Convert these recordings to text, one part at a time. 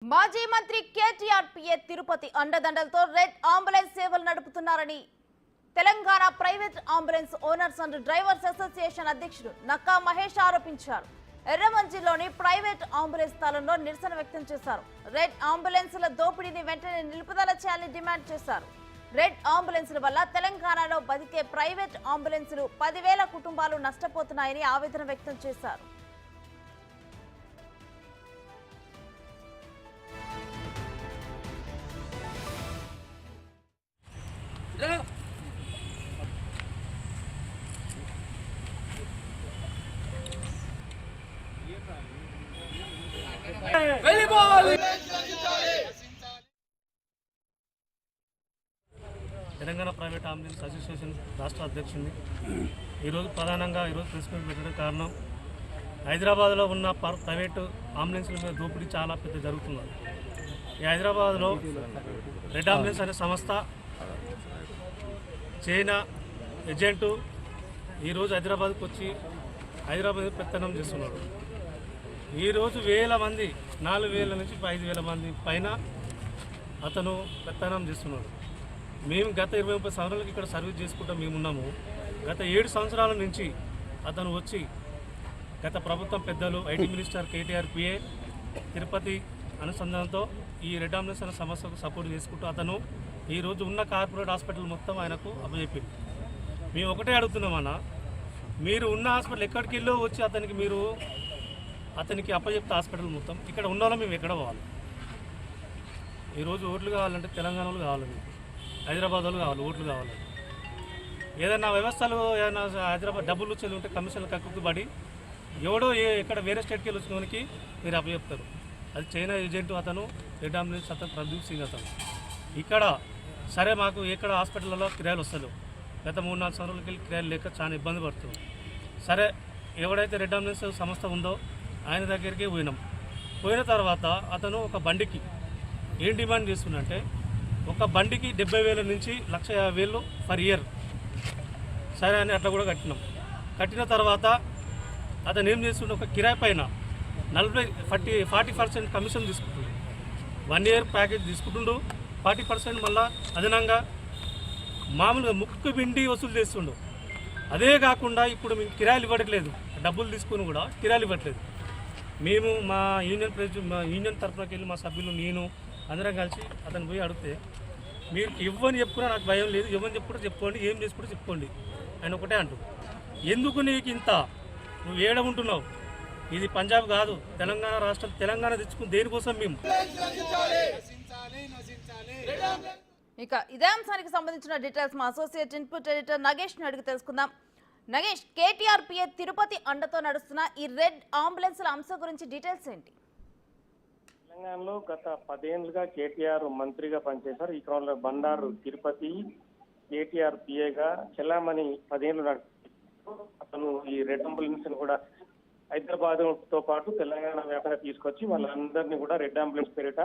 మాజీ మంత్రి కేటీఆర్ పిఏ తిరుపతి అండదండలతో రెడ్ అంబులెన్స్ సేవలు నడుపుతున్నారని Telangana private ambulance owners and drivers association అధ్యక్షుడు నక్కా మహేష్ ఆరోపించారు. ఎర్రమంజిలోని ప్రైవేట్ అంబులెన్స్ స్థలంలో నిరసన వ్యక్తం చేశారు. రెడ్ అంబులెన్స్ల దోపిడీని వెంటనే నిలుపుదల చేయాలని డిమాండ్ చేశారు. రెడ్ అంబులెన్స్ల వల్ల తెలంగాణలో బతికే ప్రైవేట్ అంబులెన్సులు 10,000 కుటుంబాలు నష్టపోతున్నాయని ఆవేదన వ్యక్తం చేశారు. తెలంగాణ ప్రైవేట్ అంబులెన్స్ అసోసియేషన్ రాష్ట్ర అధ్యక్షుడిని ఈరోజు ప్రధానంగా ప్రెస్ మీట్ పెట్టడం కారణం హైదరాబాద్లో ఉన్న ప్రైవేటు అంబులెన్స్ల మీద దోపిడీ చాలా పెద్ద జరుగుతున్నది. ఈ హైదరాబాద్లో రెడ్ అంబులెన్స్ అనే సంస్థ చైనా ఏజెంటు ఈరోజు హైదరాబాద్కి వచ్చి హైదరాబాద్ పెత్తనం చేస్తున్నాడు. ఈరోజు 1,000 మంది 4,000 నుంచి 5,000 మంది పైన అతను పెత్తనం చేస్తున్నాడు. మేము గత 20-30 సంవత్సరాలకి ఇక్కడ సర్వీస్ చేసుకుంటాం మేము ఉన్నాము. గత 7 సంవత్సరాల నుంచి అతను వచ్చి గత ప్రభుత్వం పెద్దలు IT minister KTR PA Tirupati అనుసంధానంతో ఈ రెడ్ అంబులెన్స్ అనే సమస్యకు సపోర్ట్ చేసుకుంటూ అతను ఈరోజు ఉన్న కార్పొరేట్ హాస్పిటల్ మొత్తం ఆయనకు అప్పచెప్పింది. మేము ఒకటే అడుగుతున్నామన్నా, మీరు ఉన్న హాస్పిటల్ ఎక్కడికి వెళ్ళో వచ్చి అతనికి అప్పచెప్తే హాస్పిటల్ మొత్తం ఇక్కడ ఉన్న వాళ్ళం మేము ఎక్కడ పోవాలి? ఈరోజు ఓట్లు కావాలంటే తెలంగాణలో కావాలి, మీకు హైదరాబాద్ వాళ్ళు కావాలి, ఓట్లు కావాలి. ఏదైనా వ్యవస్థలు ఏదైనా హైదరాబాద్ డబ్బులు వచ్చేది ఉంటే కమిషన్లు కక్కుబడి ఎవడో ఎక్కడ వేరే స్టేట్కి వెళ్ళి వచ్చినోనికి మీరు అప్పచెప్తారు. అది చైనా ఏజెంట్ అతను, రెడ్ అంబులెన్స్ అతను ప్రదీప్ సింగ్ అతను. ఇక్కడ సరే మాకు ఎక్కడ హాస్పిటల్లో కిరాయిలు వస్తలేవు. గత 3-4 సంవత్సరాలకి వెళ్ళి కిరాయిలు లేక చాలా ఇబ్బంది పడుతున్నాం. సరే ఎవడైతే రెడ్ అంబులెన్స్ సంస్థ ఉందో ఆయన దగ్గరికి పోయిన తర్వాత అతను ఒక బండికి ఏం డిమాండ్ చేస్తుందంటే ఒక బండికి 70,000 నుంచి 1,50,000 పర్ ఇయర్. సరే అని అట్లా కూడా కట్టిన తర్వాత అతను ఏం చేస్తుండే ఒక కిరాయి పైన 40% కమిషన్ తీసుకుంటుండు. 1 ఇయర్ ప్యాకేజ్ తీసుకుంటుండు, 40% మళ్ళీ అదనంగా మామూలుగా ముక్కు పిండి వసూలు చేస్తుండు. అదే కాకుండా ఇప్పుడు మేము కిరాయిలు ఇవ్వట్లేదు, డబ్బులు తీసుకుని కూడా కిరాయిలు ఇవ్వట్లేదు. మేము మా యూనియన్ తరఫునకి వెళ్ళి మా సభ్యులు నేను అందరం కలిసి అతను పోయి అడిగితే మీరు ఇవ్వని చెప్పుకున్నా నాకు భయం లేదు, ఇవ్వని చెప్పుకుంటే చెప్పుకోండి, ఏం చేసుకుంటే చెప్పుకోండి ఆయన ఒకటే అంటూ. ఎందుకు నీకు ఇంత నువ్వు ఏడముంటున్నావు? ఇది పంజాబ్ కాదు, తెలంగాణ రాష్ట్రం. తెలంగాణ తెచ్చుకుని దేనికోసం మేము. ఇక ఇదే అంశానికి సంబంధించిన డీటెయిల్స్ మా అసోసియేట్ ఇన్పుట్ ఎడిటర్ నగేష్ని అడిగి తెలుసుకుందాం. నగేష్, కేటీఆర్ పిఏ తిరుపతి అండతో నడుస్తున్న ఈ రెడ్ అంబులెన్స్ల అంశం గురించి డీటెయిల్స్ ఏంటి? తెలంగాణలో గత 10 ఏళ్లుగా కేటీఆర్ మంత్రిగా పనిచేశారు. ఈ క్రమంలో బండారు తిరుపతి కేటీఆర్ పిఏగా చెల్లామణి 10 ఏళ్లు అతను ఈ రెడ్ అంబులెన్స్ కూడా హైదరాబాద్ తో పాటు తెలంగాణ వ్యాప్తంగా తీసుకొచ్చి వాళ్ళందరినీ కూడా రెడ్ అంబులెన్స్ పేరిట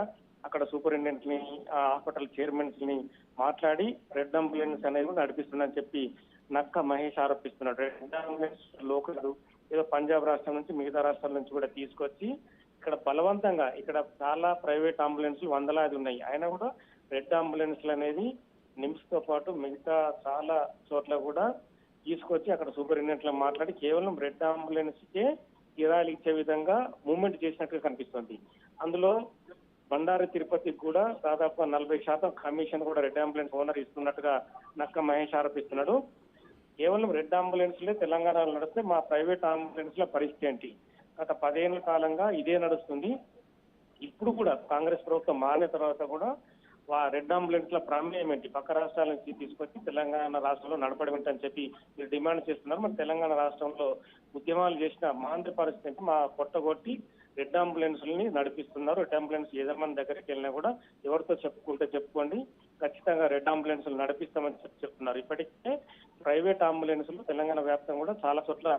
అక్కడ సూపరింటెండెంట్ ని, హాస్పిటల్ చైర్మన్స్ ని మాట్లాడి రెడ్ అంబులెన్స్ అనేది నడిపిస్తుందని చెప్పి నక్కా మహేష్ ఆరోపిస్తున్నాడు. రెడ్ అంబులెన్స్ లోకల్ ఏదో పంజాబ్ రాష్ట్రం నుంచి మిగతా రాష్ట్రాల నుంచి కూడా తీసుకొచ్చి ఇక్కడ బలవంతంగా ఇక్కడ చాలా ప్రైవేట్ అంబులెన్స్లు వందలాది ఉన్నాయి. అయినా కూడా రెడ్ అంబులెన్స్లు అనేది నిమ్స్ తో పాటు మిగతా చాలా చోట్ల కూడా తీసుకొచ్చి అక్కడ సూపరింటెండెంట్ మాట్లాడి కేవలం రెడ్ అంబులెన్స్ కే కిరాయిలు ఇచ్చే విధంగా మూవ్మెంట్ చేసినట్టుగా కనిపిస్తుంది. అందులో బండారు తిరుపతికి కూడా దాదాపు 40% కమిషన్ కూడా రెడ్ అంబులెన్స్ ఓనర్ ఇస్తున్నట్టుగా నక్కా మహేష్ ఆరోపిస్తున్నాడు. కేవలం రెడ్ అంబులెన్స్లే తెలంగాణలో నడిస్తే మా ప్రైవేట్ అంబులెన్స్ల పరిస్థితి ఏంటి? గత 10 ఏళ్ల కాలంగా ఇదే నడుస్తుంది. ఇప్పుడు కూడా కాంగ్రెస్ ప్రభుత్వం మారిన తర్వాత కూడా రెడ్ అంబులెన్స్ల ప్రమేయం ఏంటి? పక్క రాష్ట్రాల నుంచి తీసుకొచ్చి తెలంగాణ రాష్ట్రంలో నడపడమని చెప్పి మీరు డిమాండ్ చేస్తున్నారు. మరి తెలంగాణ రాష్ట్రంలో ఉద్యమాలు చేసిన మాంద్రి పరిస్థితి ఏంటి? మా కొట్టగొట్టి రెడ్ అంబులెన్స్లని నడిపిస్తున్నారు. రెడ్ అంబులెన్స్ ఏదైనా దగ్గరికి వెళ్ళినా కూడా ఎవరితో చెప్పుకోండి, ఖచ్చితంగా రెడ్ అంబులెన్స్లు నడిపిస్తామని చెప్తున్నారు. ఇప్పటికే ప్రైవేట్ అంబులెన్స్లు తెలంగాణ వ్యాప్తంగా కూడా చాలా చోట్ల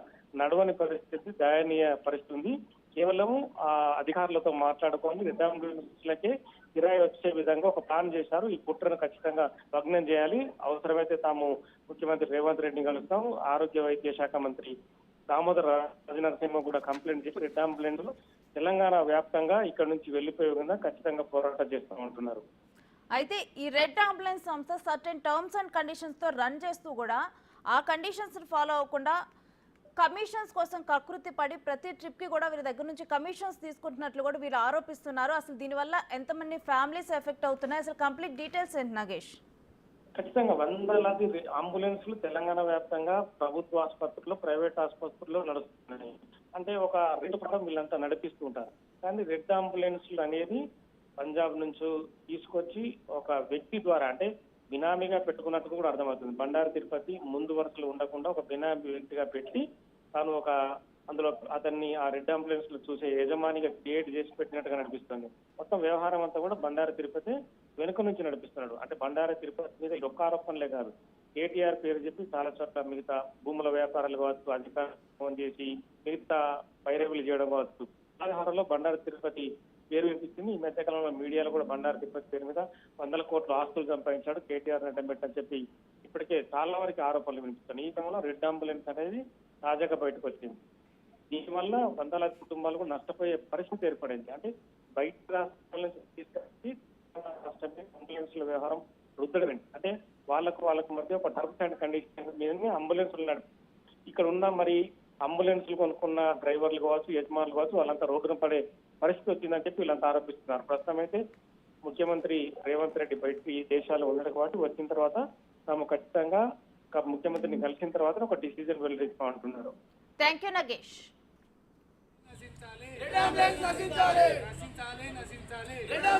నడవని పరిస్థితి, దయనీయ పరిస్థితి ఉంది. కేవలం అధికారులతో మాట్లాడుకొని రెడ్ అంబులెన్స్లకే కిరాయి వచ్చే విధంగా ఒక ప్లాన్ చేశారు. ఈ కుట్రను ఖచ్చితంగా భగ్నం చేయాలి. అవసరమైతే తాము ముఖ్యమంత్రి రేవంత్ రెడ్డిని కలుస్తాం, ఆరోగ్య వైద్య శాఖ మంత్రి దామోదర్ రాజనరసింహ కూడా కంప్లైంట్ చేసి రెడ్ అంబులెన్స్ తెలంగాణ వ్యాప్తంగా ఇక్కడ నుంచి వెళ్లిపోయే విధంగా ఖచ్చితంగా పోరాటం చేస్తూ ఉంటున్నారు. అయితే ఈ రెడ్ అంబులెన్స్ సంస్థ సర్టెన్ టర్మ్స్ అండ్ కండిషన్స్ తో రన్ చేస్తూ కూడా ఆ కండిషన్స్ ఫాలో అవ్వకుండా కమిషన్స్ కోసం కకృతి పడి ప్రతి ట్రిప్ కి కూడా వీరి దగ్గర నుంచి కమిషన్స్ తీసుకుంటున్నట్లు కూడా వీరు ఆరోపిస్తున్నారు. అసలు దీనివల్ల ఎంతమంది ఫ్యామిలీస్ ఎఫెక్ట్ అవుతున్నాయి, అసలు కంప్లీట్ డీటెయిల్స్ ఏంటి నాగేష్? ఖచ్చితంగా వందలాది అంబులెన్స్లు తెలంగాణ వ్యాప్తంగా ప్రభుత్వ ఆసుపత్రుల్లో, ప్రైవేట్ ఆసుపత్రుల్లో నడుస్తున్నాయి. అంటే ఒక రెండు పడడం వీళ్ళంతా నడిపిస్తూ ఉంటారు. కానీ రెడ్ అంబులెన్స్లు అనేది పంజాబ్ నుంచి తీసుకొచ్చి ఒక వ్యక్తి ద్వారా, అంటే బినామీగా పెట్టుకున్నట్టు కూడా అర్థమవుతుంది. బండారు తిరుపతి ముందు వరుసలో ఉండకుండా ఒక బినామీ వ్యక్తిగా పెట్టి తాను ఒక అందులో అతన్ని ఆ రెడ్ అంబులెన్స్ లో చూసే యజమానిగా క్రియేట్ చేసి పెట్టినట్టుగా నడిపిస్తుంది. మొత్తం వ్యవహారం అంతా కూడా బండారు తిరుపతి వెనుక నుంచి నడిపిస్తున్నాడు. అంటే బండారు తిరుపతి మీద ఒక్క ఆరోపణలే కాదు, కేటీఆర్ పేరు చెప్పి చాలా చోట్ల మిగతా భూముల వ్యాపారాలు కావచ్చు, అధికారులు ఫోన్ చేసి మిగతా పైరవీలు చేయడం కావచ్చు, ఆధారంలో బండారు తిరుపతి పేరు వినిపించింది. ఈ మధ్యకాలంలో మీడియాలో కూడా బండారు తిరుపతి పేరు మీద 100 కోట్ల ఆస్తులు సంపాదించాడు కేటీఆర్ అడ్డం పెట్టని చెప్పి ఇప్పటికే చాలా వరకు ఆరోపణలు వినిపిస్తున్నాయి. ఈ క్రమంలో రెడ్ అంబులెన్స్ అనేది తాజాగా బయటకు వచ్చింది. దీనివల్ల వందలాది కుటుంబాలకు నష్టపోయే పరిస్థితి ఏర్పడింది. అంటే బయట రాష్ట్రాల నుంచి తీసుకొచ్చి అంబులెన్స్ల వ్యవహారం రుద్దడం, అంటే వాళ్ళకు మధ్య ఒక టర్మ్స్ అండ్ కండిషన్ మీద అంబులెన్స్లు నడిపి ఇక్కడ ఉన్న మరి అంబులెన్స్లు కొనుక్కున్న డ్రైవర్లు కావచ్చు, యజమానులు కావచ్చు, వాళ్ళంతా రోడ్డున పడే పరిస్థితి వచ్చిందని చెప్పి వీళ్ళంతా ఆరోపిస్తున్నారు. ప్రస్తుతం అయితే ముఖ్యమంత్రి రేవంత్ రెడ్డి బయటికి ఈ దేశాల్లో ఉన్నాడు కాబట్టి వచ్చిన తర్వాత తాము ఖచ్చితంగా ముఖ్యమంత్రిని కలిసిన తర్వాత ఒక డిసిజన్ వెల్లడిస్తామంటున్నారు. Thank you Nagesh.